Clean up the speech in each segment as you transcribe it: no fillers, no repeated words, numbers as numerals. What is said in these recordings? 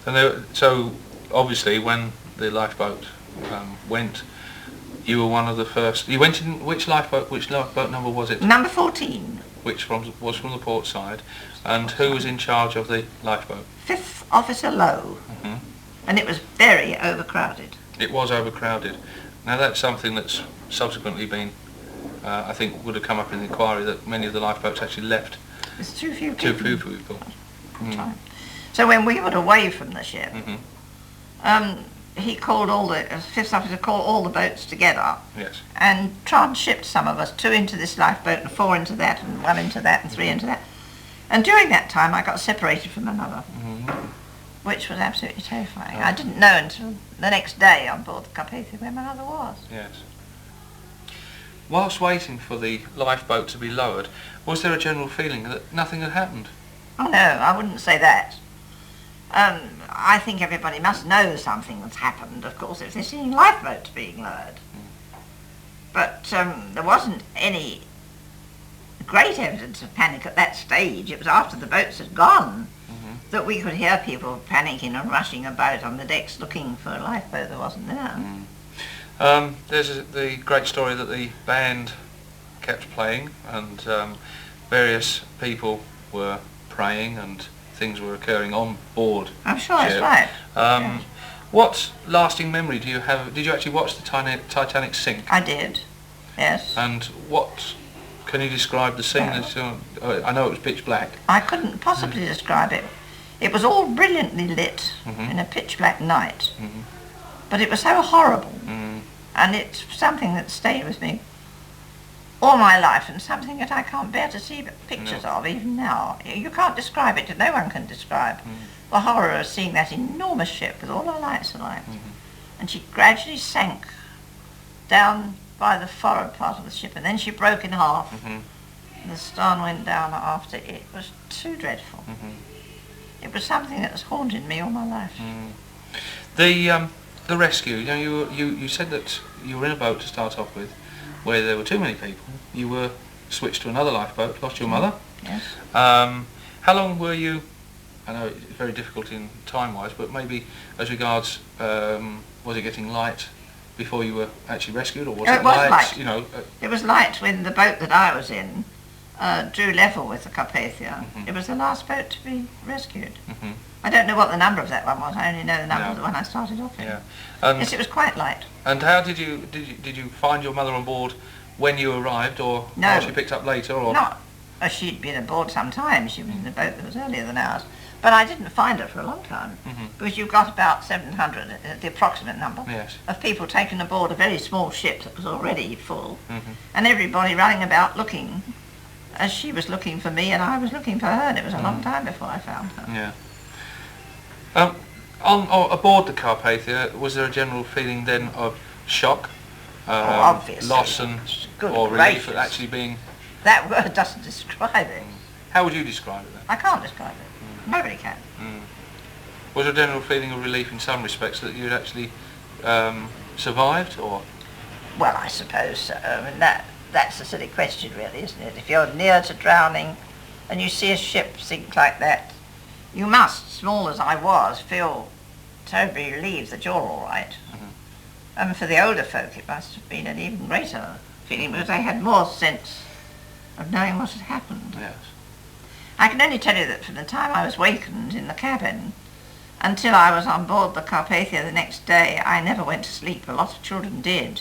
And so obviously when the lifeboat went, you were one of the first. You went in which lifeboat? Which lifeboat number was it? Number 14. Which was from the port side, and who was in charge of the lifeboat? 5th Officer Lowe, and it was very overcrowded. It was overcrowded. Now that's something that's subsequently been, I think, would have come up in the inquiry, that many of the lifeboats actually left. There's too few people. Too few people. So when we were away from the ship, he called all the 5th officer called all the boats together. Yes. And transshipped some of us, 2 into this lifeboat and 4 into that and 1 into that and 3 into that. And during that time I got separated from my mother, which was absolutely terrifying. I didn't know until the next day on board the Carpathia where my mother was. Yes. Whilst waiting for the lifeboat to be lowered, was there a general feeling that nothing had happened? Oh no, I wouldn't say that. I think everybody must know something that's happened, of course, if they're seeing lifeboats being lowered. But there wasn't any great evidence of panic at that stage. It was after the boats had gone that we could hear people panicking and rushing about on the decks looking for a lifeboat that wasn't there. There's the great story that the band kept playing, and various people were praying and things were occurring on board. I'm sure that's right. Yes. What lasting memory do you have? Did you actually watch the Titanic sink? I did, yes. And what can you describe the scene? I know it was pitch black. I couldn't possibly describe it. It was all brilliantly lit in a pitch black night, but it was so horrible, and it's something that stayed with me all my life, and something that I can't bear to see pictures of even now. You can't describe it, no one can describe the horror of seeing that enormous ship with all her lights alight. And she gradually sank down by the forward part of the ship, and then she broke in half, and the stern went down after. It was too dreadful. It was something that has haunted me all my life. The rescue, you said that you were in a boat to start off with, where there were too many people. You were switched to another lifeboat, lost your mother. Yes. How long were you, I know it's very difficult in time-wise, but maybe as regards, was it getting light before you were actually rescued, or was it light? It was light when the boat that I was in drew level with the Carpathia. It was the last boat to be rescued. I don't know what the number of that one was. I only know the number of the one I started off in. Yes, it was quite light. And how did you find your mother on board when you arrived, or was she picked up later? Or not. She'd been aboard some time. She was in a boat that was earlier than ours. But I didn't find her for a long time, because you've got about 700, the approximate number, of people taken aboard a very small ship that was already full, and everybody running about looking, as she was looking for me and I was looking for her, and it was a long time before I found her. Aboard the Carpathia, was there a general feeling then of shock, obviously, loss, and or relief at actually being? That word doesn't describe it. How would you describe it then? I can't describe it. Nobody can. Was there a general feeling of relief in some respects that you'd actually survived, or? Well, I suppose so. I mean, that's a silly question, really, isn't it? If you're near to drowning and you see a ship sink like that, you must, small as I was, feel terribly relieved that you're all right. And for the older folk, it must have been an even greater feeling, because they had more sense of knowing what had happened. Yes. I can only tell you that from the time I was wakened in the cabin until I was on board the Carpathia the next day, I never went to sleep. A lot of children did,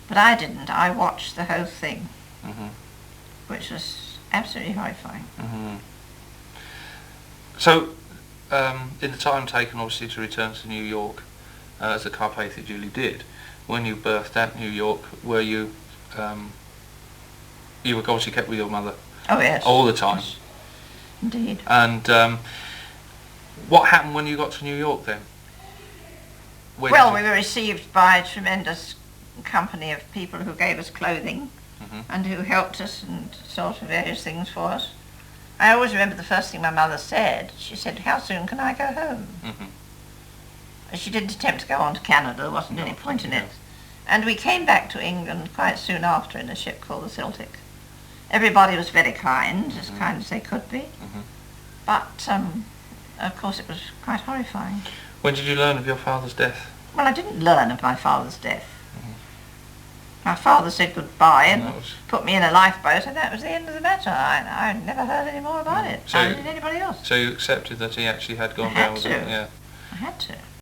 but I didn't. I watched the whole thing, which was absolutely horrifying. So, in the time taken, obviously, to return to New York, as the Carpathia duly did, when you berthed at New York, were you were obviously kept with your mother? Oh yes. All the time. Yes. Indeed. And what happened when you got to New York then? We were received by a tremendous company of people who gave us clothing and who helped us and sort of various things for us. I always remember the first thing my mother said. She said, "How soon can I go home?" She didn't attempt to go on to Canada. There wasn't any point in it. And we came back to England quite soon after in a ship called the Celtic. Everybody was very kind, as kind as they could be. But of course it was quite horrifying. When did you learn of your father's death? Well, I didn't learn of my father's death. My father said goodbye and put me in a lifeboat, and that was the end of the matter. I never heard any more about it. So, Neither did anybody else. So you accepted that he actually had gone down with it? Yeah. I had to.